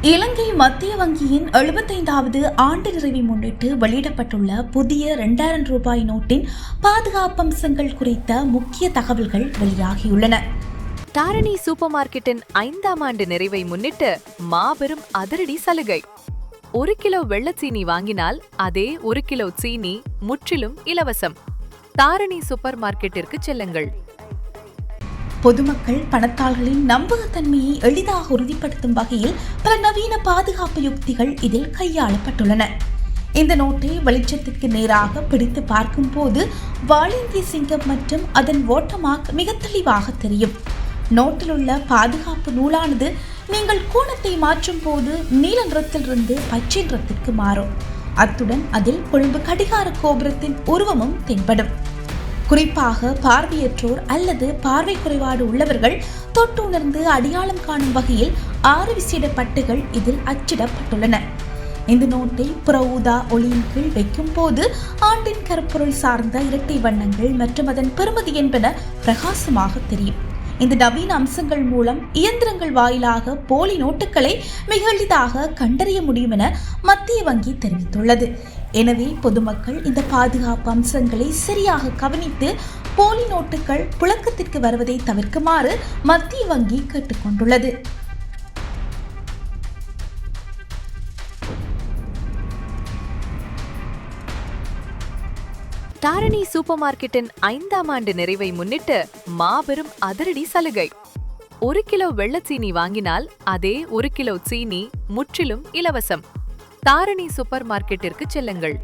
இலங்கை மத்திய வங்கியின் 75வது ஆண்டு நிறைவை முன்னிட்டு வெளியிடப்பட்டுள்ள புதிய 2000 ரூபாய் நோட்டின் பாதுகாப்பம்சங்கள் குறித்த முக்கிய தகவல்கள் வெளியாகியுள்ளன. தாரணி சூப்பர் மார்க்கெட்டின் 5ஆம் ஆண்டு நிறைவை முன்னிட்டு மாபெரும் அதிரடி சலுகை. 1 கிலோ வெள்ளச்சீனி வாங்கினால் அதே 1 கிலோ சீனி முற்றிலும் இலவசம். தாரணி சூப்பர் மார்க்கெட்டிற்கு செல்லுங்கள். பொதுமக்கள் பணத்தாள்களின் நம்பகத்தன்மையை எளிதாக உறுதிப்படுத்தும் வகையில் பல நவீன பாதுகாப்பு யுக்திகள் இதில் கையாளப்பட்டுள்ளன. இந்த நோட்டை வெளிச்சத்திற்கு நேராக பிடித்து பார்க்கும் போது வாலிந்திய சிங்கம் மற்றும் அதன் வாட்டர்மார்க் மிக தெளிவாக தெரியும். நோட்டில் உள்ள பாதுகாப்பு நூலானது நீங்கள் கோணத்தை மாற்றும் போது நீல நிறத்திலிருந்து பச்சை நிறத்திற்கு மாறும். அத்துடன் அதில் கொழும்பு கடிகார கோபுரத்தின் உருவமும் தென்படும். குறிப்பாக பார்வையற்றோர் அல்லது பார்வை குறைபாடு உள்ளவர்கள் தொட்டு உணர்ந்து அடையாளம் காணும் வகையில் 6 விசேட பட்டுகள் இதில் அச்சிடப்பட்டுள்ளன. இந்த நோட்டை புற ஊதா ஒளியின் கீழ் வைக்கும் போது ஆண்டின் கருப்பொருள் சார்ந்த இரட்டை வண்ணங்கள் மற்றும் அதன் பெறுமதி என்பன பிரகாசமாக தெரியும். இந்த நவீன அம்சங்கள் மூலம் இயந்திரங்கள் வாயிலாக போலி நோட்டுகளை மிக எளிதாக கண்டறிய முடியும் என மத்திய வங்கி தெரிவித்துள்ளது. எனவே பொதுமக்கள் இந்த பாதுகாப்பு அம்சங்களை சரியாக கவனித்து போலி நோட்டுகள் புழக்கத்திற்கு வருவதை தவிர்க்குமாறு மத்திய வங்கி கேட்டுக்கொண்டுள்ளது. தாரணி சூப்பர் மார்க்கெட்டின் 5ஆம் ஆண்டு நிறைவை முன்னிட்டு மாபெரும் அதிரடி சலுகை. 1 கிலோ வெள்ளச்சீனி வாங்கினால் அதே 1 கிலோ சீனி முற்றிலும் இலவசம். தாரணி சூப்பர் மார்க்கெட்டிற்கு செல்லுங்கள்.